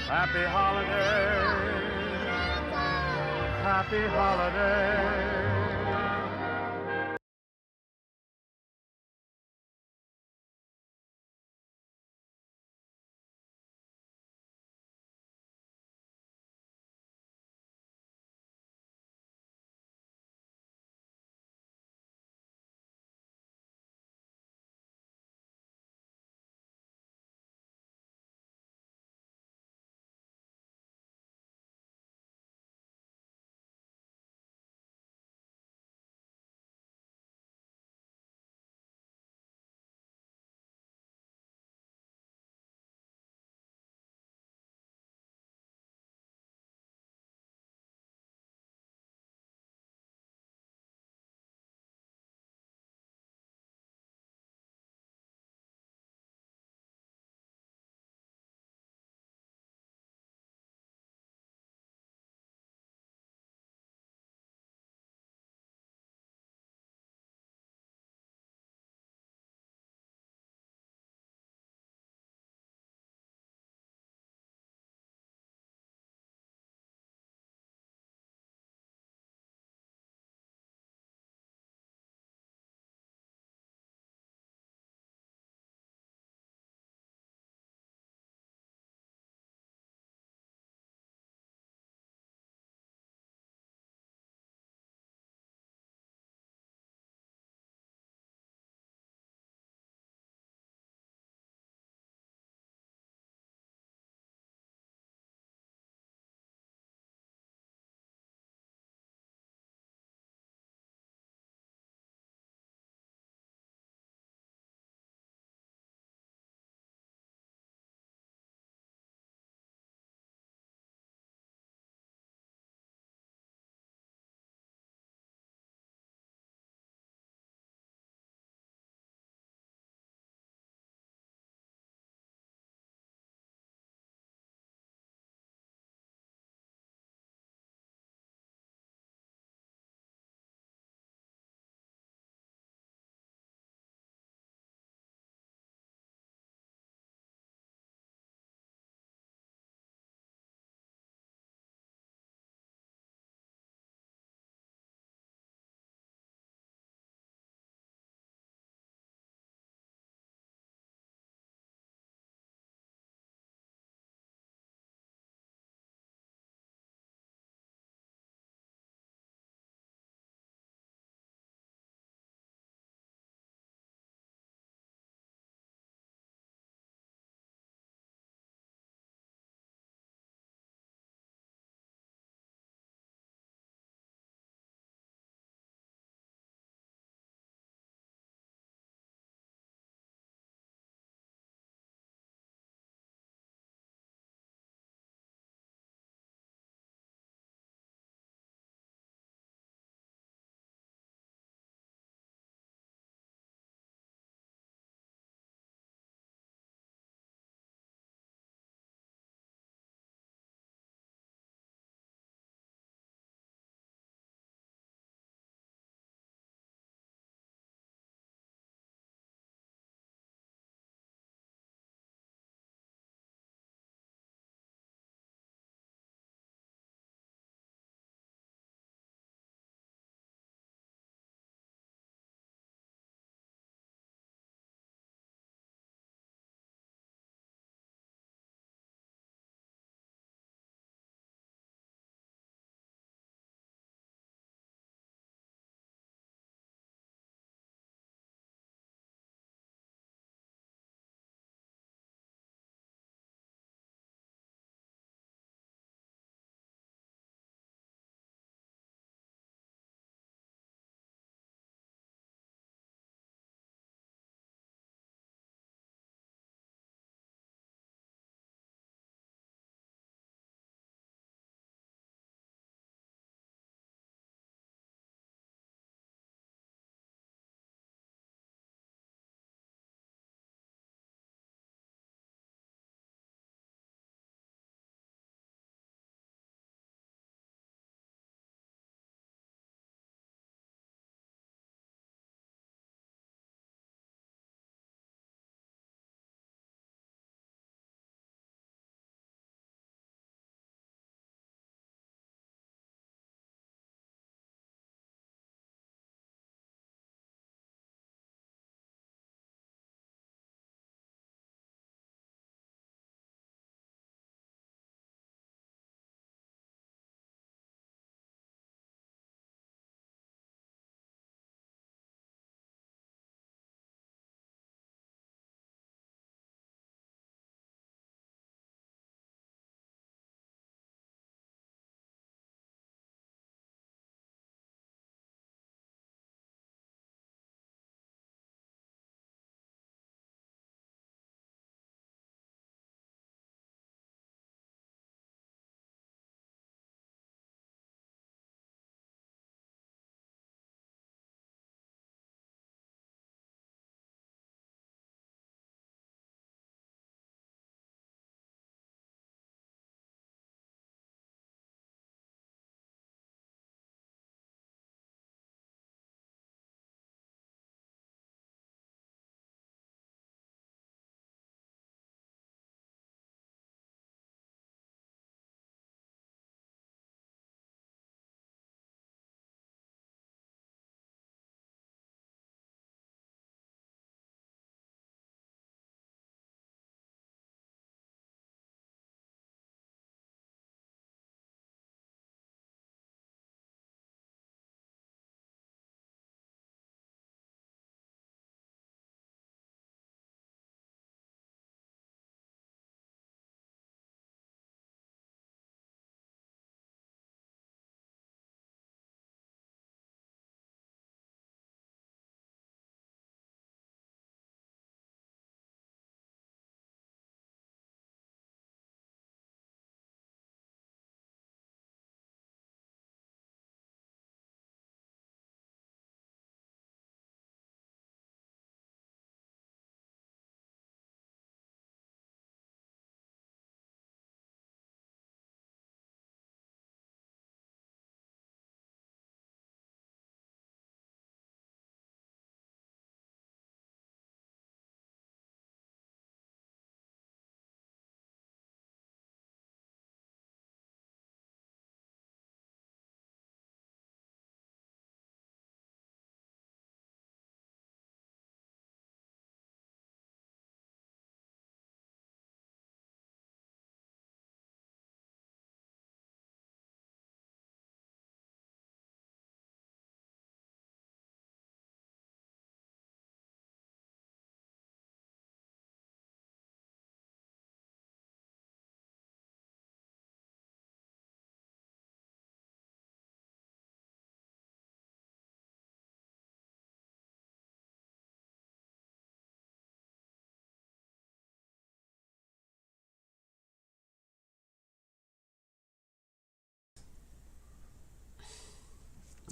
Happy holiday, happy holiday.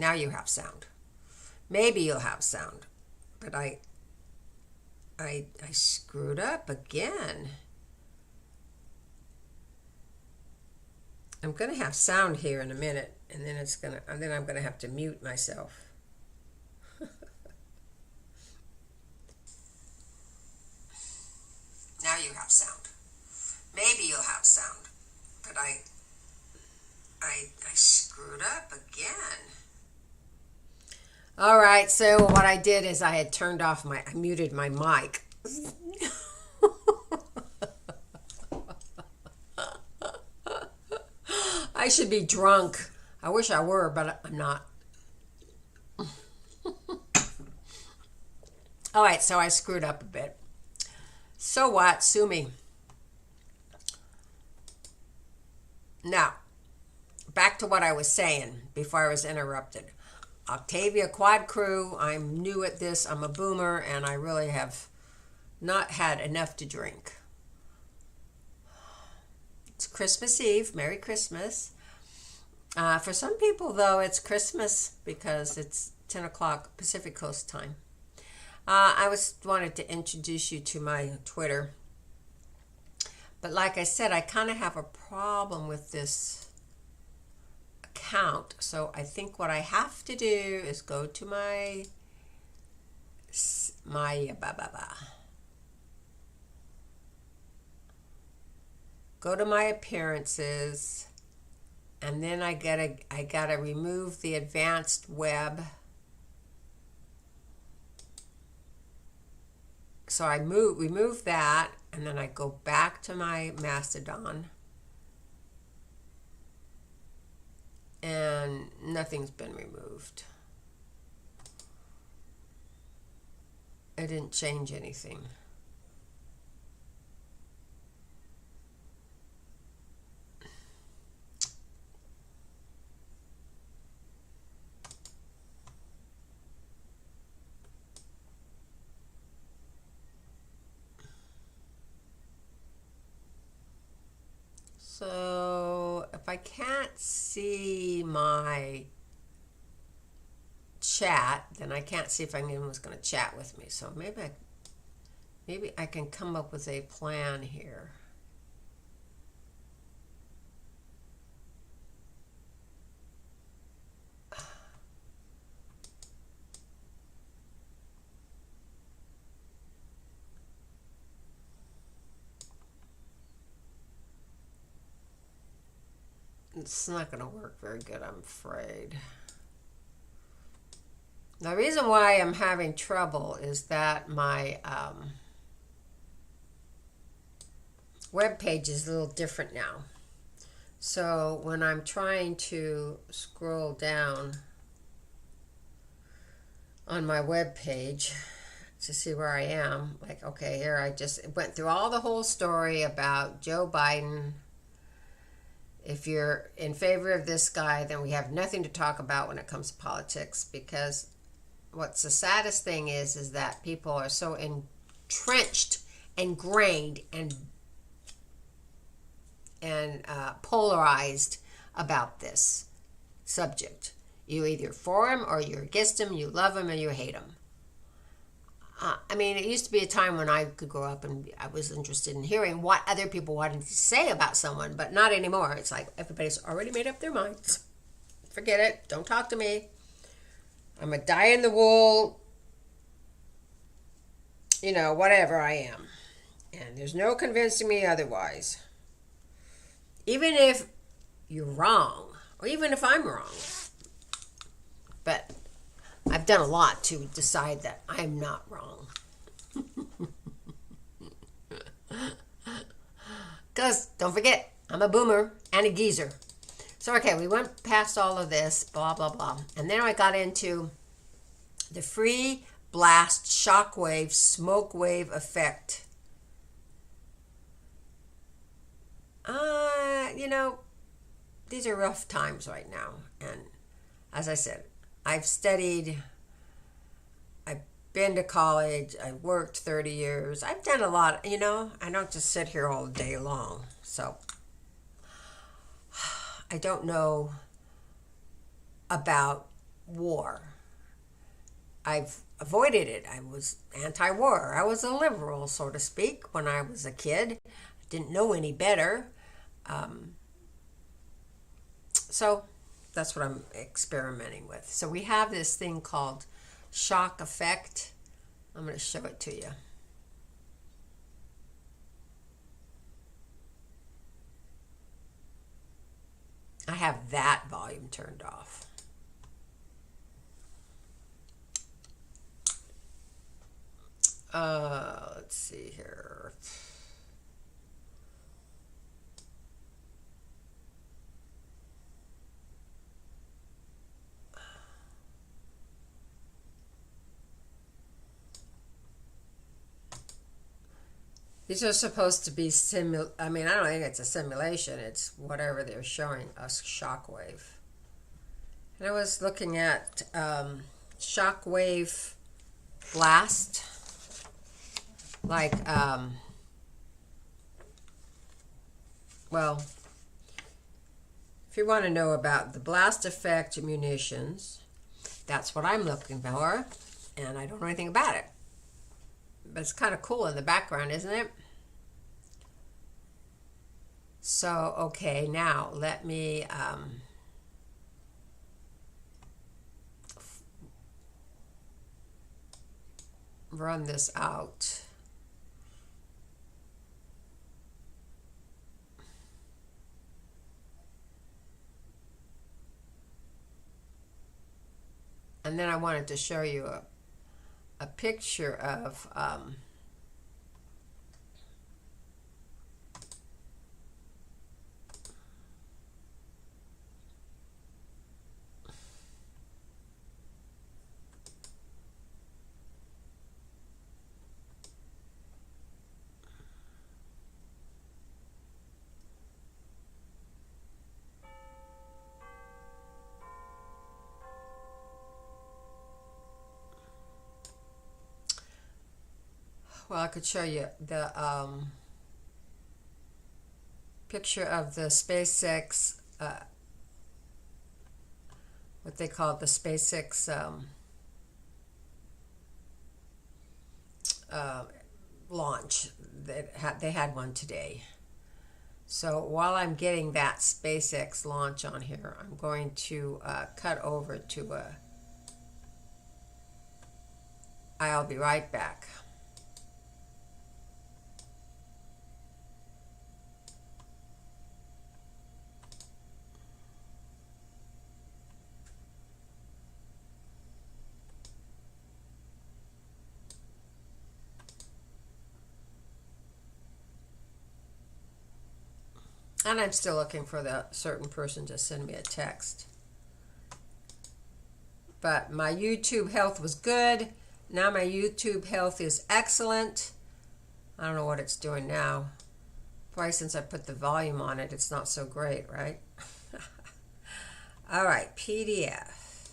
Now you have sound. Maybe you'll have sound. But I screwed up again. I'm gonna have sound here in a minute, and then I'm gonna have to mute myself. Now you have sound. Maybe you'll have sound. But I screwed up again. All right, so what I did is I had I muted my mic. I should be drunk. I wish I were, but I'm not. All right, so I screwed up a bit. So what? Sue me. Now, back to what I was saying before I was interrupted. Octavia Quad Crew, I'm new at this. I'm a boomer, and I really have not had enough to drink. It's Christmas Eve. Merry Christmas. For some people, though, it's Christmas because it's 10 o'clock Pacific Coast time. I wanted to introduce you to my Twitter. But like I said, I kind of have a problem with this account. So I think what I have to do is go to go to my appearances, and then I gotta remove the advanced web. So I remove that, and then I go back to my Mastodon, and nothing's been removed. It didn't change anything. So if I can't see my chat, then I can't see if anyone's going to chat with me. So maybe I can come up with a plan here. It's not going to work very good, I'm afraid. The reason why I'm having trouble is that my web page is a little different now. So when I'm trying to scroll down on my web page to see where I am, like, okay, here I just went through all the whole story about Joe Biden. If you're in favor of this guy, then we have nothing to talk about when it comes to politics, because what's the saddest thing is that people are so entrenched, ingrained, and polarized about this subject. You're either for him or you're against him, you love him or you hate him. I mean, it used to be a time when I could grow up and I was interested in hearing what other people wanted to say about someone, but not anymore. It's like everybody's already made up their minds. Forget it. Don't talk to me. I'm a dyed-in-the-wool, whatever I am. And there's no convincing me otherwise. Even if you're wrong, or even if I'm wrong. But I've done a lot to decide that I'm not wrong. Because, don't forget, I'm a boomer and a geezer. So, okay, we went past all of this, blah, blah, blah. And then I got into the free blast shockwave smoke wave effect. These are rough times right now. And as I said, I've studied, I've been to college, I've worked 30 years. I've done a lot, I don't just sit here all day long. So I don't know about war. I've avoided it. I was anti-war. I was a liberal, so to speak, when I was a kid. Didn't know any better. So that's what I'm experimenting with. So we have this thing called shock effect. I'm going to show it to you. I have that volume turned off. Let's see here. These are supposed to be I mean, I don't think it's a simulation. It's whatever they're showing us, shockwave. And I was looking at shockwave blast. Like, well, if you want to know about the blast effect munitions, that's what I'm looking for. And I don't know anything about it. But it's kind of cool in the background, isn't it? So, okay, now let me run this out. And then I wanted to show you a picture of well, I could show you the picture of the SpaceX, what they call the SpaceX launch. They had one today. So while I'm getting that SpaceX launch on here, I'm going to cut over to I'll be right back. And I'm still looking for the certain person to send me a text. But my YouTube health was good. Now my YouTube health is excellent. I don't know what it's doing now. Probably since I put the volume on it, it's not so great, right? All right, PDF.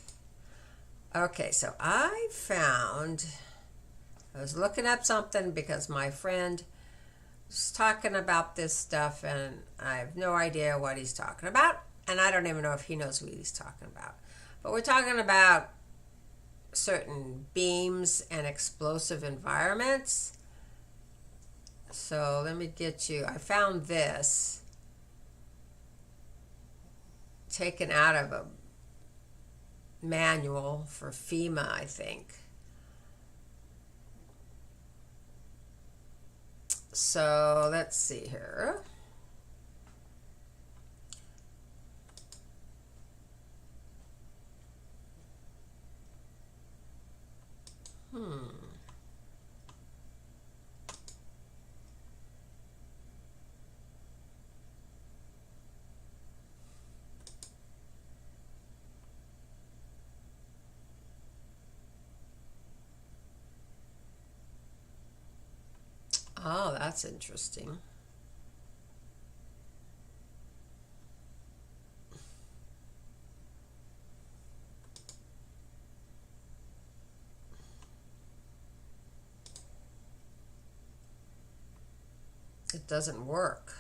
Okay, so I was looking up something because my friend was talking about this stuff and I have no idea what he's talking about. And I don't even know if he knows what he's talking about. But we're talking about certain beams and explosive environments. So let me get you, I found this taken out of a manual for FEMA, I think. So let's see here. Oh, that's interesting. It doesn't work.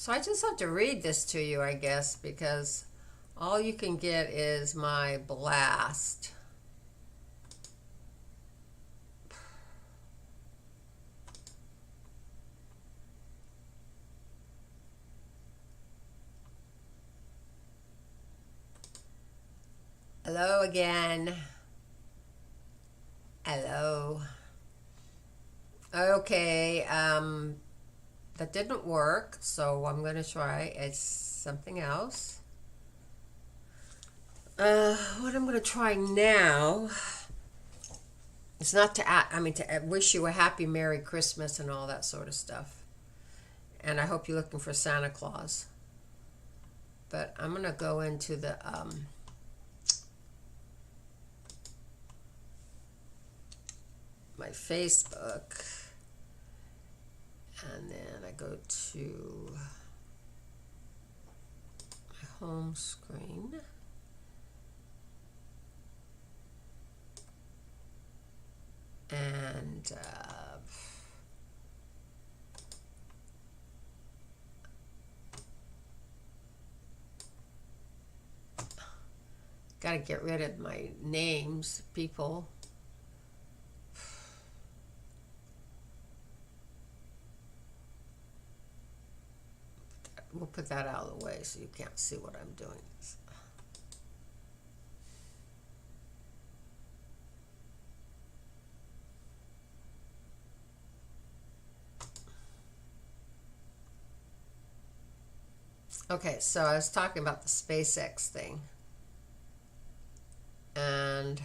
So I just have to read this to you, I guess, because all you can get is my blast. Hello again. Hello. Okay, that didn't work, so I'm going to try something else. What I'm going to try now is not to to wish you a happy Merry Christmas and all that sort of stuff. And I hope you're looking for Santa Claus. But I'm going to go into the my Facebook, and then I go to my home screen, and got to get rid of my names, people. We'll put that out of the way so you can't see what I'm doing. Okay, so I was talking about the SpaceX thing. And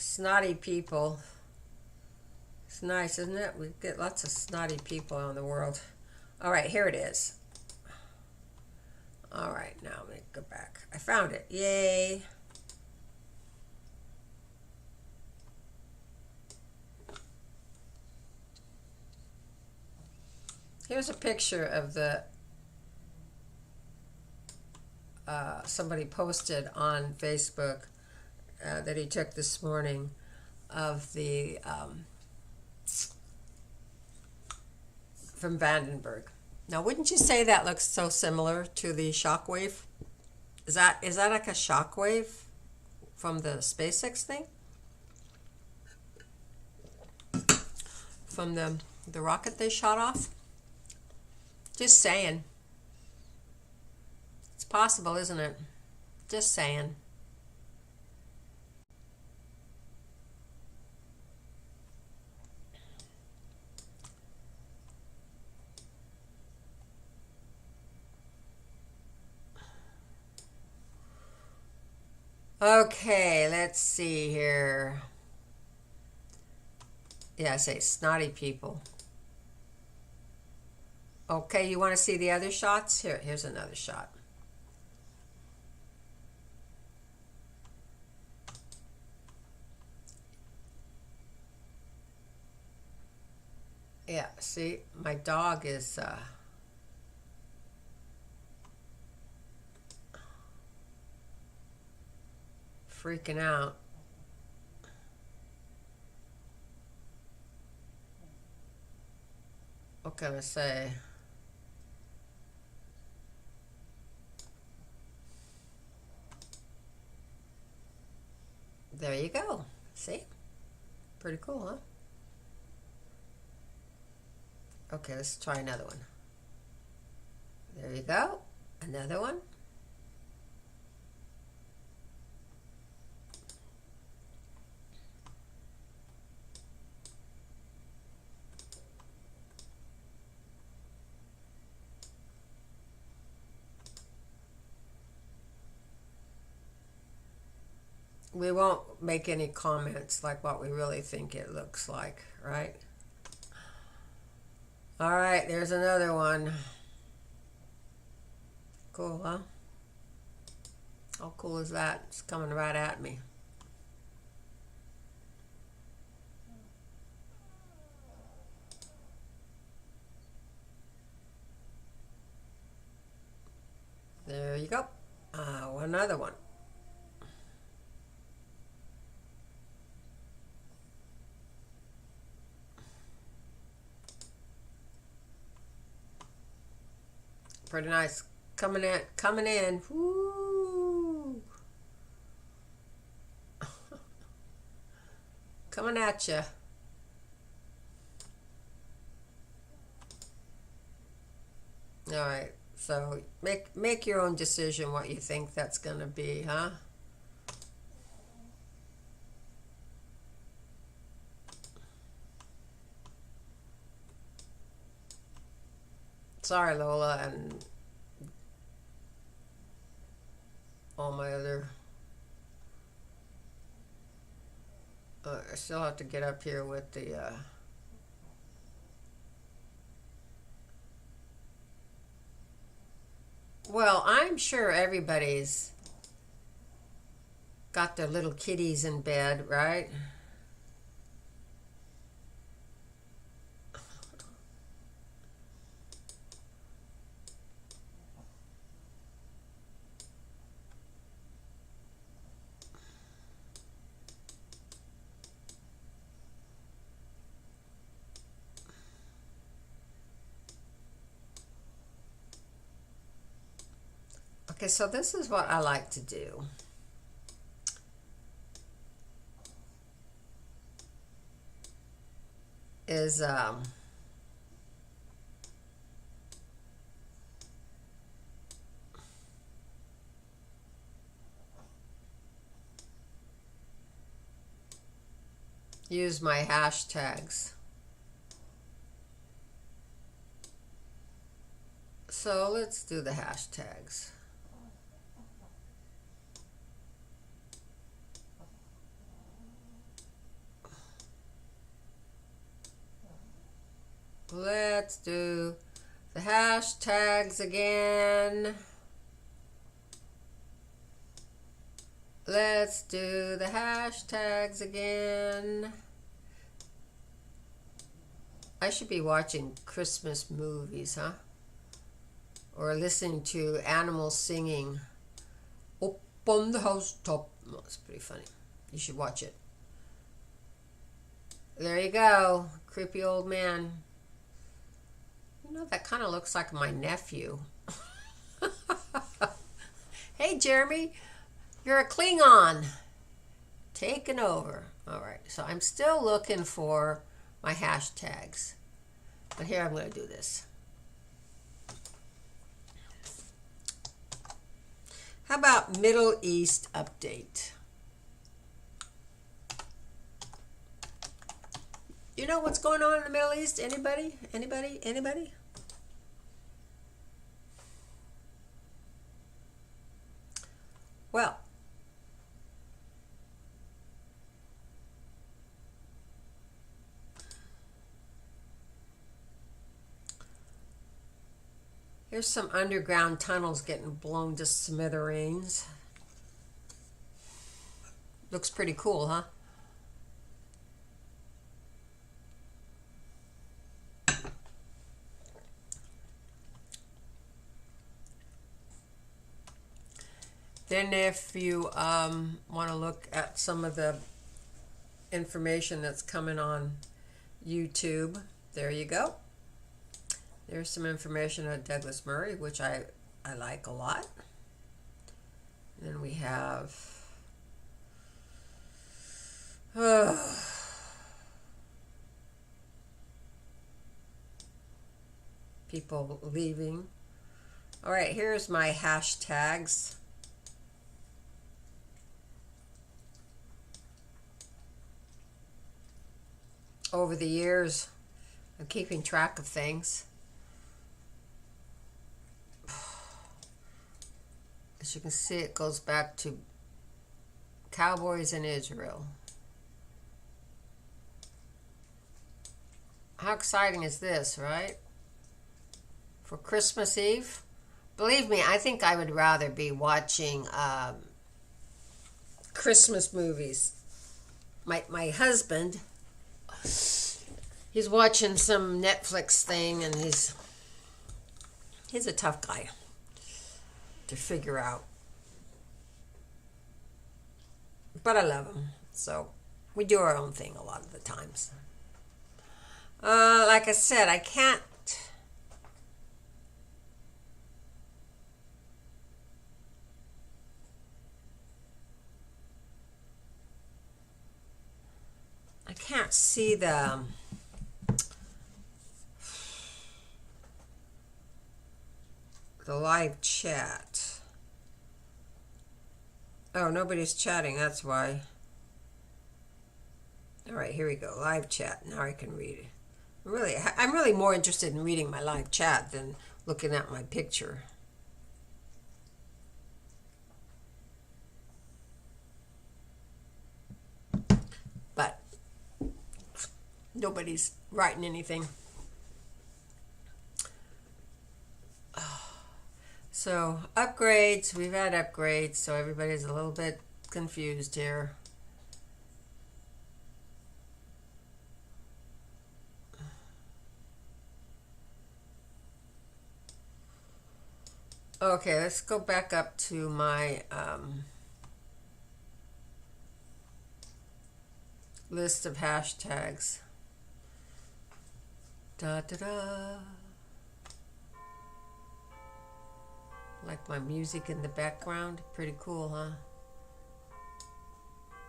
snotty people. It's nice, isn't it? We get lots of snotty people in the world. All right, here it is. All right, now let me go back. I found it. Yay. Here's a picture of the somebody posted on Facebook that he took this morning of the from Vandenberg. Now, wouldn't you say that looks so similar to the shockwave? Is that like a shockwave from the SpaceX thing? From the rocket they shot off? Just saying. It's possible, isn't it? Just saying. Okay, let's see here. Yeah, I say snotty people. Okay, you want to see the other shots? Here's another shot. Yeah, see, my dog is freaking out. What can I say? There you go. See? Pretty cool, huh? Okay, let's try another one. There you go. Another one. We won't make any comments like what we really think it looks like, right? All right, there's another one. Cool, huh? How cool is that? It's coming right at me. There you go. Another one. Pretty nice. Coming in. Woo! Coming at you. All right. So make your own decision what you think that's going to be, huh? Sorry, Lola, and all my other... I still have to get up here with the... Well, I'm sure everybody's got their little kitties in bed, right? Okay, so this is what I like to do. Is use my hashtags. So let's do the hashtags. Let's do the hashtags again. Let's do the hashtags again. I should be watching Christmas movies, huh? Or listening to animals singing up on the housetop. Oh, it's pretty funny. You should watch it. There you go. Creepy old man. You know, that kind of looks like my nephew. Hey, Jeremy. You're a Klingon. Taking over. All right. So I'm still looking for my hashtags. But here I'm going to do this. How about Middle East update? You know what's going on in the Middle East? Anybody? Anybody? Anybody? Well, here's some underground tunnels getting blown to smithereens. Looks pretty cool, huh? Then if you want to look at some of the information that's coming on YouTube, there you go. There's some information on Douglas Murray, which I like a lot. And then we have people leaving. All right, here's my hashtags. Over the years, I'm keeping track of things. As you can see, it goes back to Cowboys in Israel. How exciting is this, right? For Christmas Eve? Believe me, I think I would rather be watching Christmas movies. My husband, he's watching some Netflix thing, and he's a tough guy to figure out. But I love him, so we do our own thing a lot of the times. Like I said, I can't. I can't see the live chat. Oh, nobody's chatting, that's why. All right, here we go. Live chat. Now I can read it. I'm really more interested in reading my live chat than looking at my picture. But nobody's writing anything. So upgrades, we've had upgrades, so everybody's a little bit confused here. Okay, let's go back up to my list of hashtags. Da da da. Like my music in the background. Pretty cool, huh?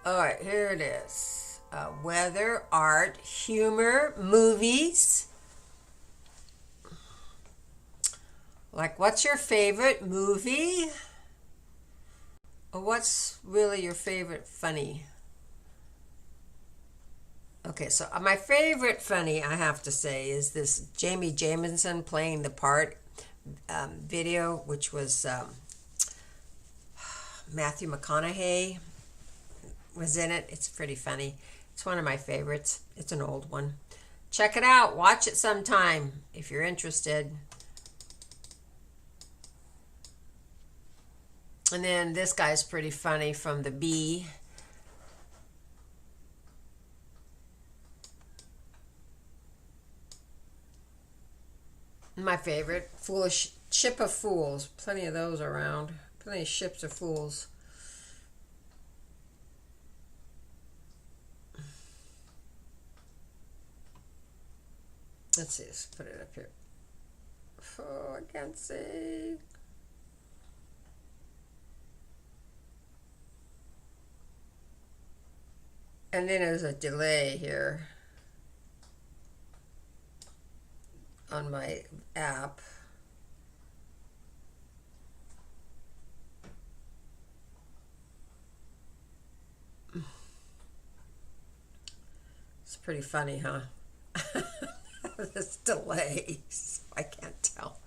Alright, here it is. Weather, art, humor, movies. Like, what's your favorite movie? Or what's really your favorite funny? Okay, so my favorite funny, I have to say, is this Jamie Jamison playing the part video, which was Matthew McConaughey was in it. It's pretty funny. It's one of my favorites. It's an old one. Check it out. Watch it sometime if you're interested. And then this guy's pretty funny from The Bee. My favorite, Foolish Ship of Fools. Plenty of those around. Plenty of ships of fools. Let's see, let's put it up here. Oh, I can't see. And then there's a delay here on my app. It's pretty funny, huh? This delay, so I can't tell.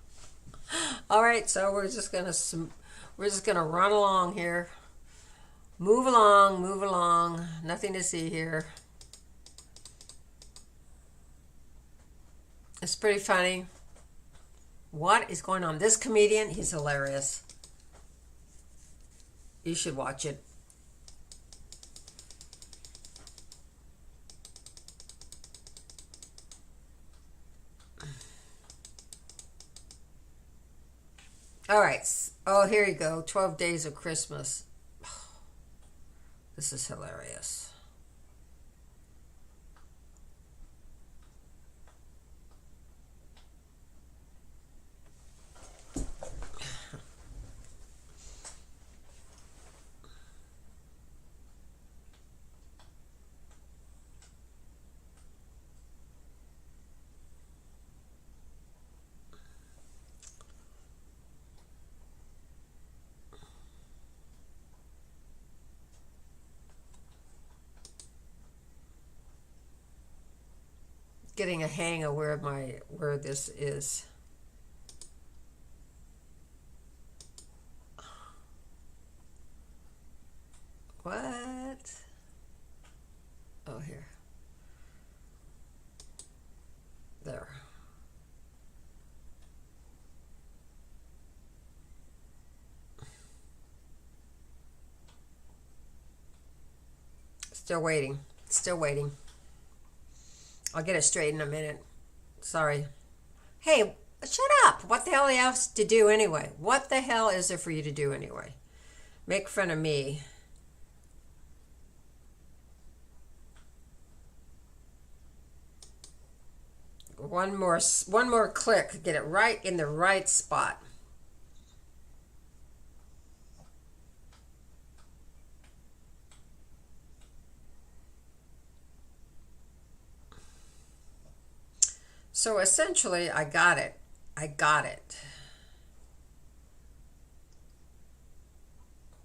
All right, so we're just gonna run along here. Move along, move along. Nothing to see here. It's pretty funny. What is going on? This comedian, he's hilarious. You should watch it. All right. Oh, here you go. 12 Days of Christmas. This is hilarious. Getting a hang of where this is. What? Still waiting. Still waiting. I'll get it straight in a minute. Sorry. Hey, shut up. What the hell else to do anyway? What the hell is there for you to do anyway? Make fun of me. One more click. Get it right in the right spot. So essentially, I got it. I got it.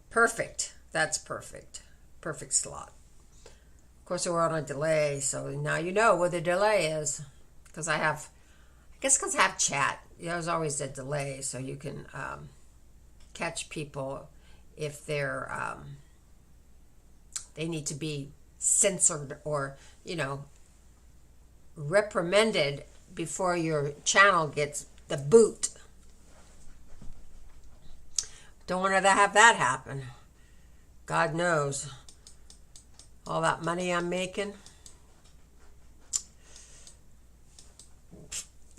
Perfect. That's perfect. Perfect slot. Of course, we're on a delay, so now you know what the delay is. Because I guess because I have chat. There's always a delay, so you can catch people if they need to be censored or, reprimanded before your channel gets the boot. Don't want to have that happen. God knows. All that money I'm making.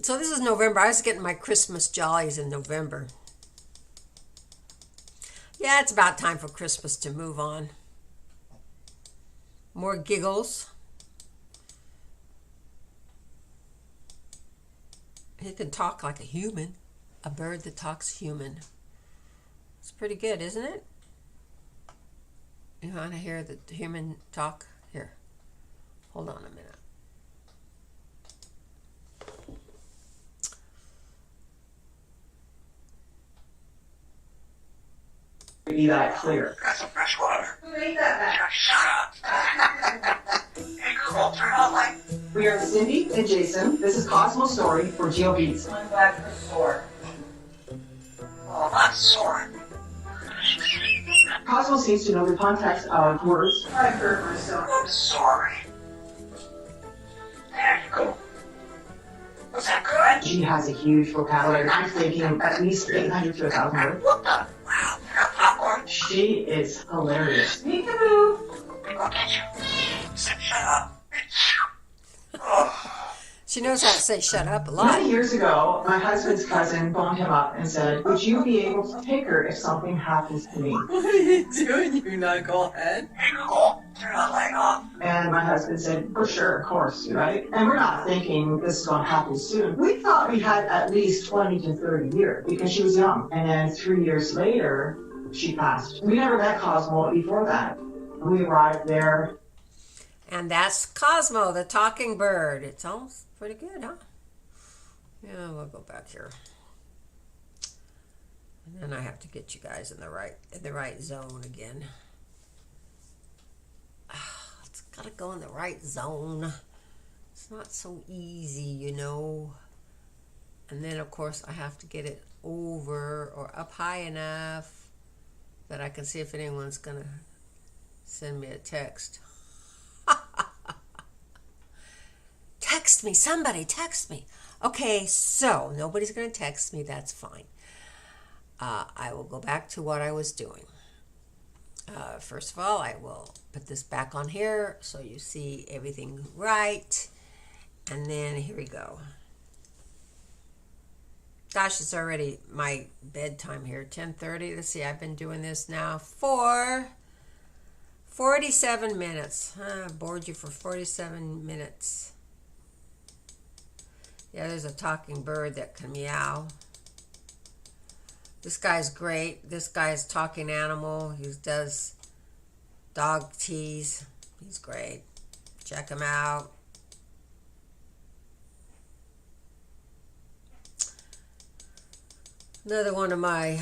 So this is November. I was getting my Christmas jollies in November. Yeah, it's about time for Christmas to move on. More giggles. He can talk like a human. A bird that talks human. It's pretty good, isn't it? You want to hear the human talk? Here. Hold on a minute. Be that clear. Got some fresh water. Who made that? Shut up. Hey, girl, turn on light. We are Cindy and Jason. This is Cosmo's story for Geo Beats. I'm glad for sore. Oh, I'm sore. Cosmo seems to know the context of words. I hurt myself. I'm sorry. There you go. Was that good? She has a huge vocabulary. I'm thinking at least 800 to 1,000 words. What the? Wow. Got popcorn? She is hilarious. Peekaboo. Go get you. Said shut up. Oh. She knows how to say shut up a lot. Many years ago, my husband's cousin phoned him up and said, would you be able to take her if something happens to me? What are you doing, you knucklehead? Hey, Google, turn that light off. And my husband said, for sure, of course, right? And we're not thinking this is going to happen soon. We thought we had at least 20 to 30 years because she was young. And then 3 years later, she passed. We never met Cosmo before that. We arrived there. And that's Cosmo, the talking bird. It sounds pretty good, huh? Yeah, we'll go back here. And then I have to get you guys in the right zone again. It's gotta go in the right zone. It's not so easy, you know. And then of course I have to get it over or up high enough that I can see if anyone's gonna send me a text. Text me, somebody text me. Okay, so nobody's going to text me. That's fine. I will go back to what I was doing. First of all, I will put this back on here so you see everything right. And then here we go. Gosh, it's already my bedtime here, 10:30. Let's see, I've been doing this now for 47 minutes. I bored you for 47 minutes. Yeah, there's a talking bird that can meow. This guy's great. This guy's talking animal. He does dog tease. He's great. Check him out. Another one of my...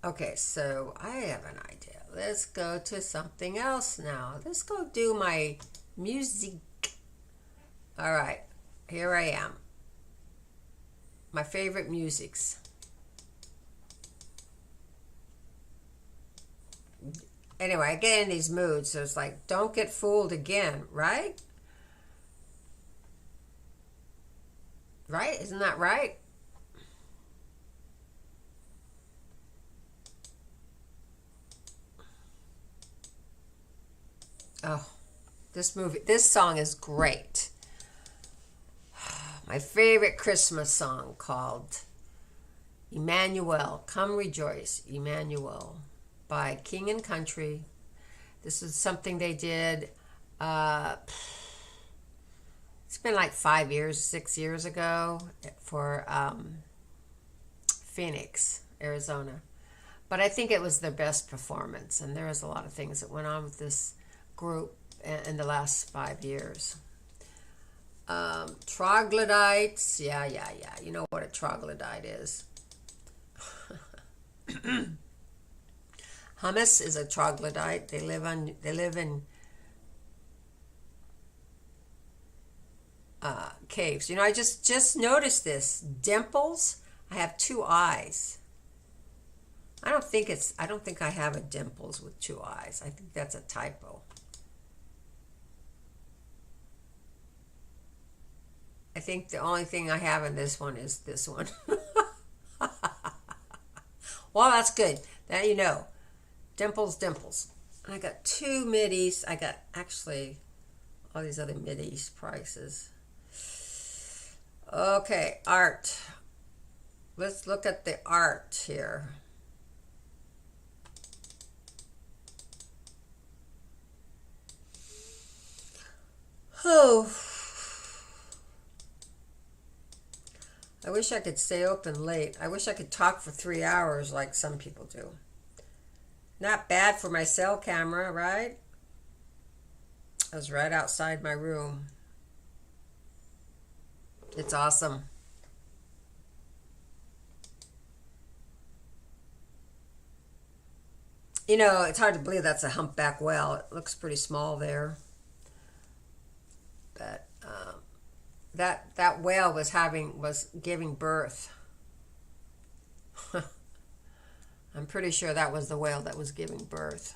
Okay, so I have an idea. Let's go to something else now. Let's go do my music. All right, here I am. My favorite musics. Anyway, I get in these moods, so it's like, don't get fooled again, right? Right? Isn't that right? Oh, this song is great. My favorite Christmas song called Emmanuel, Come Rejoice, Emmanuel by King and Country. This is something they did, it's been like 5 years, 6 years ago for Phoenix, Arizona. But I think it was their best performance, and there was a lot of things that went on with this group in the last 5 years. Troglodytes, yeah. You know what a troglodyte is. Hummus is a troglodyte. They live in caves. You know, I just noticed this. Dimples. I have 2 eyes. I don't think I have a dimples with 2 eyes. I think that's a typo. I think the only thing I have in this one is this one. Well, that's good. Now you know. Dimples. And I got 2 middies. I got actually all these other middies prices. Okay, art. Let's look at the art here. Oh. I wish I could stay open late. I wish I could talk for 3 hours like some people do. Not bad for my cell camera, right? I was right outside my room. It's awesome. You know, it's hard to believe that's a humpback whale. It looks pretty small there. But that whale was giving birth. I'm pretty sure that was the whale that was giving birth.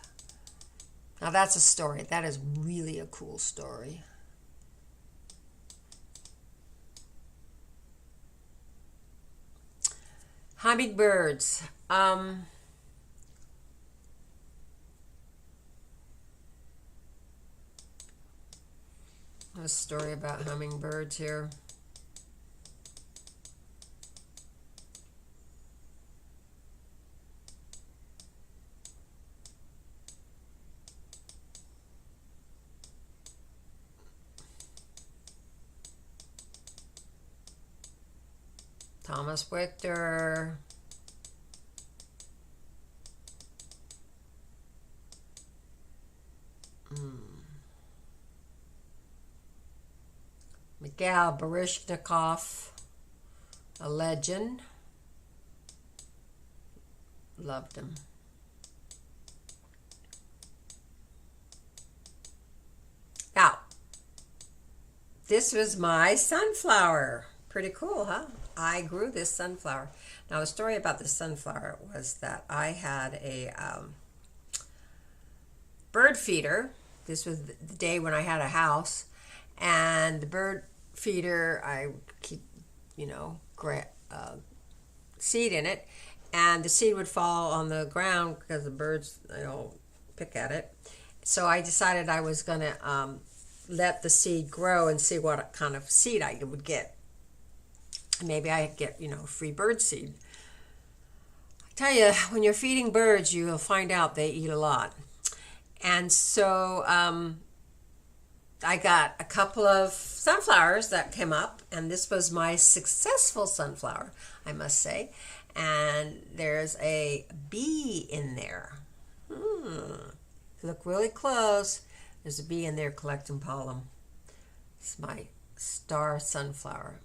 Now that's a story. That is really a cool story. Hummingbirds. A story about hummingbirds here. Thomas Victor. Mikhail Baryshnikov, a legend. Loved him. Now, this was my sunflower. Pretty cool, huh? I grew this sunflower. Now, the story about the sunflower was that I had a bird feeder. This was the day when I had a house. And the bird feeder, I keep, seed in it. And the seed would fall on the ground because the birds, pick at it. So I decided I was going to let the seed grow and see what kind of seed I would get. Maybe I'd get, free bird seed. I tell you, when you're feeding birds, you'll find out they eat a lot. And so I got a couple of sunflowers that came up, and this was my successful sunflower, I must say. And there's a bee in there. Look really close. There's a bee in there collecting pollen. It's my star sunflower.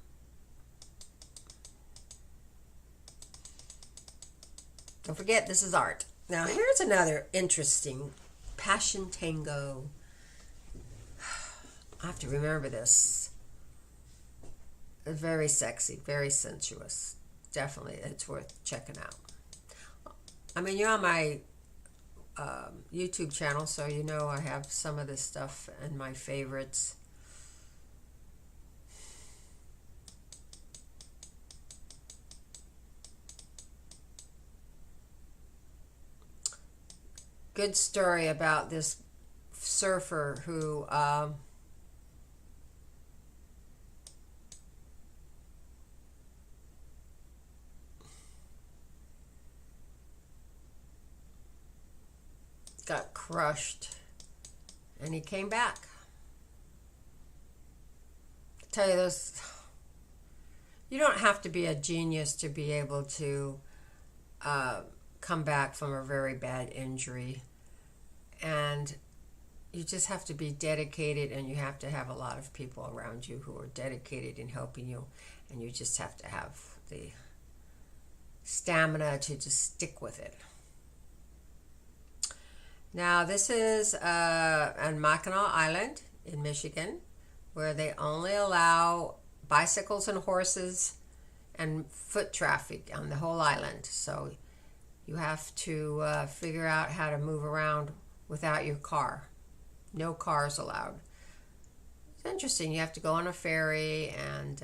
Don't forget, this is art. Now, here's another interesting passion tango. I have to remember this. Very sexy, very sensuous. Definitely, it's worth checking out. I mean, you're on my YouTube channel, so you know I have some of this stuff and my favorites. Good story about this surfer who got crushed, and he came back. I tell you, those, you don't have to be a genius to be able to come back from a very bad injury, and you just have to be dedicated, and you have to have a lot of people around you who are dedicated in helping you, and you just have to have the stamina to just stick with it. Now, this is on Mackinac Island in Michigan, where they only allow bicycles and horses and foot traffic on the whole island. So you have to figure out how to move around without your car. No cars allowed. It's interesting. You have to go on a ferry and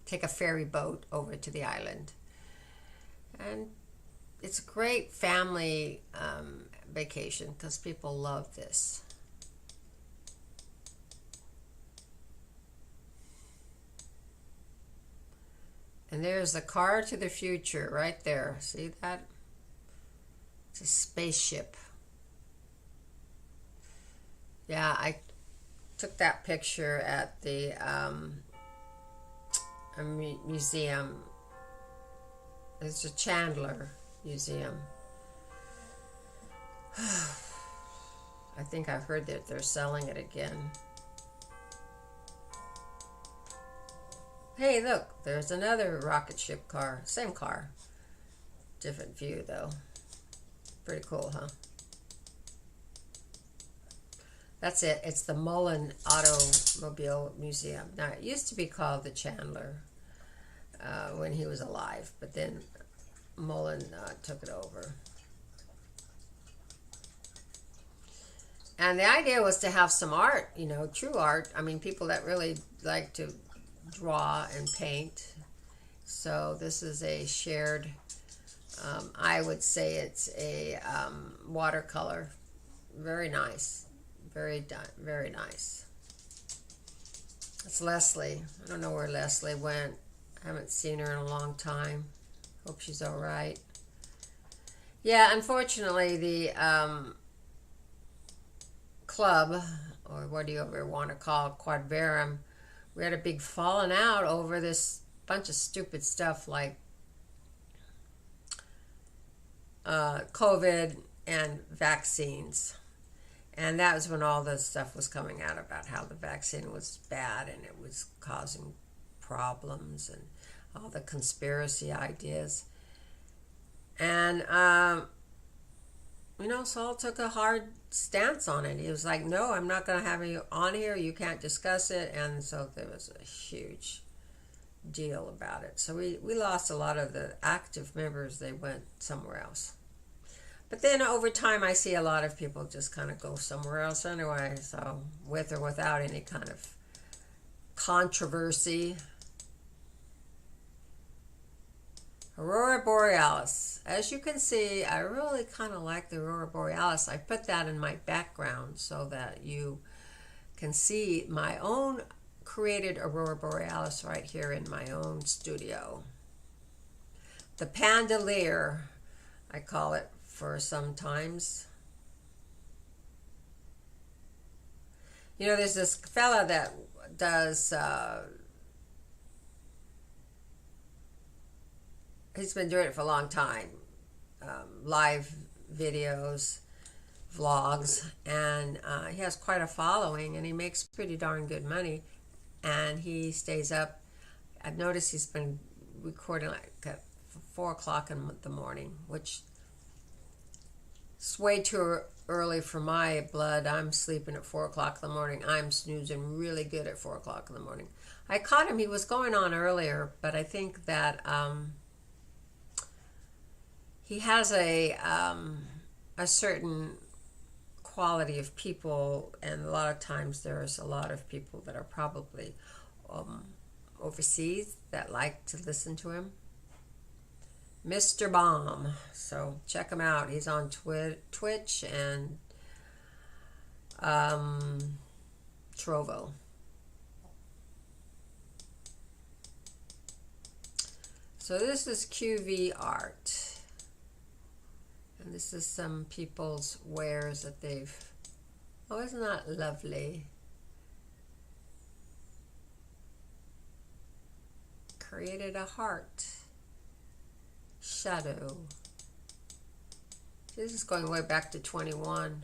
take a ferry boat over to the island. And it's a great family vacation because people love this. And there's the car to the future right there. See that? It's a spaceship. Yeah, I took that picture at the museum. It's a Chandler Museum. I think I've heard that they're selling it again. Hey, look, there's another rocket ship car. Same car. Different view, though. Pretty cool, huh? That's it. It's the Mullen Automobile Museum. Now, it used to be called the Chandler when he was alive, but then Mullen took it over. And the idea was to have some art, you know, true art. I mean, people that really like to draw and paint. So this is a shared, I would say it's a watercolor. Very nice. Very nice. It's Leslie. I don't know where Leslie went. I haven't seen her in a long time. Hope she's all right. Yeah, unfortunately, the club, or what do you ever want to call it, Quadverum, we had a big falling out over this bunch of stupid stuff like COVID and vaccines. And that was when all this stuff was coming out about how the vaccine was bad and it was causing problems and all the conspiracy ideas. And, you know, Saul took a hard stance on it. He was like, no, I'm not going to have you on here. You can't discuss it. And so there was a huge deal about it. So we lost a lot of the active members. They went somewhere else. But then over time, I see a lot of people just kind of go somewhere else anyway. So with or without any kind of controversy. Aurora Borealis. As you can see, I really kind of like the Aurora Borealis. I put that in my background so that you can see my own created Aurora Borealis right here in my own studio. The Pandelier, I call it for sometimes. You know, there's this fella that does... he's been doing it for a long time, live videos, vlogs, and he has quite a following, and he makes pretty darn good money, and he stays up. I've noticed he's been recording like at 4 o'clock in the morning, which is way too early for my blood. I'm sleeping at 4 o'clock in the morning. I'm snoozing really good at 4 o'clock in the morning. I caught him. He was going on earlier, but I think that... he has a certain quality of people, and a lot of times there's a lot of people that are probably overseas that like to listen to him. Mr. Bomb. So check him out. He's on Twitch and Trovo. So this is QV art. And this is some people's wares that they've... Oh, isn't that lovely? Created a heart. Shadow. This is going way back to 21.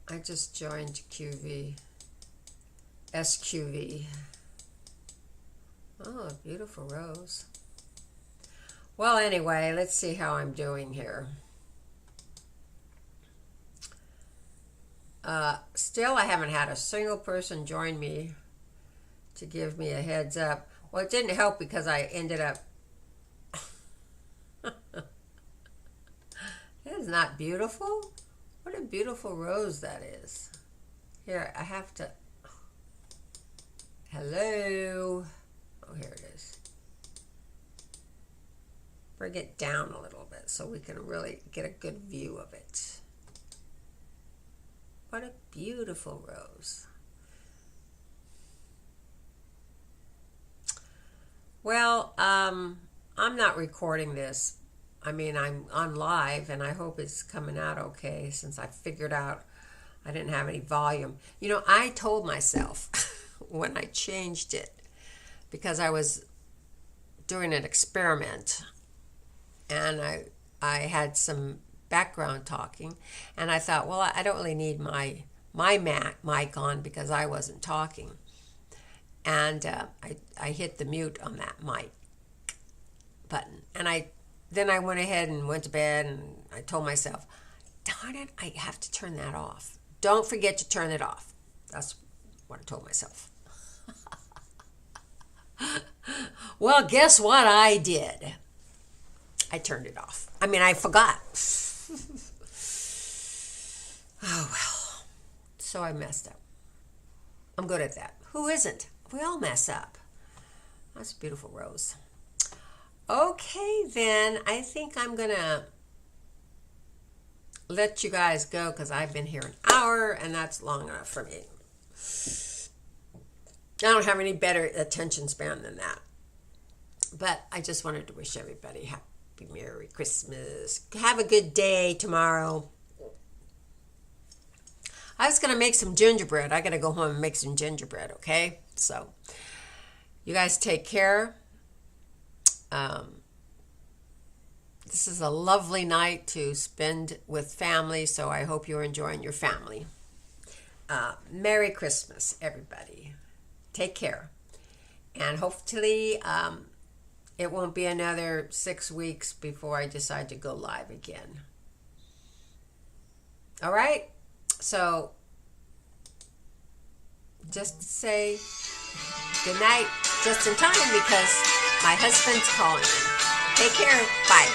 I just joined QV. SQV. Oh, a beautiful rose. Well, anyway, let's see how I'm doing here. Still, I haven't had a single person join me to give me a heads up. Well, it didn't help because I ended up... Isn't that beautiful? What a beautiful rose that is. Here, I have to... Hello? Oh, here it is. Bring it down a little bit so we can really get a good view of it. What a beautiful rose. Well, I'm not recording this. I mean, I'm on live, and I hope it's coming out okay since I figured out I didn't have any volume. You know, I told myself when I changed it, because I was doing an experiment, and I had some background talking, and I thought, well, I don't really need my mic on because I wasn't talking. And I hit the mute on that mic button. And then I went ahead and went to bed, and I told myself, darn it, I have to turn that off. Don't forget to turn it off. That's what I told myself. Well, guess what I did? I turned it off. I mean, I forgot. Oh, well. So I messed up. I'm good at that. Who isn't? We all mess up. That's a beautiful rose. Okay, then. I think I'm going to let you guys go because I've been here an hour, and that's long enough for me. I don't have any better attention span than that. But I just wanted to wish everybody happy Merry Christmas. Have a good day tomorrow. I was going to make some gingerbread. I got to go home and make some gingerbread, okay? So, you guys take care. This is a lovely night to spend with family, so I hope you're enjoying your family. Merry Christmas, everybody. Take care. And hopefully, it won't be another 6 weeks before I decide to go live again. All right? So, just say good night just in time because my husband's calling me. Take care. Bye.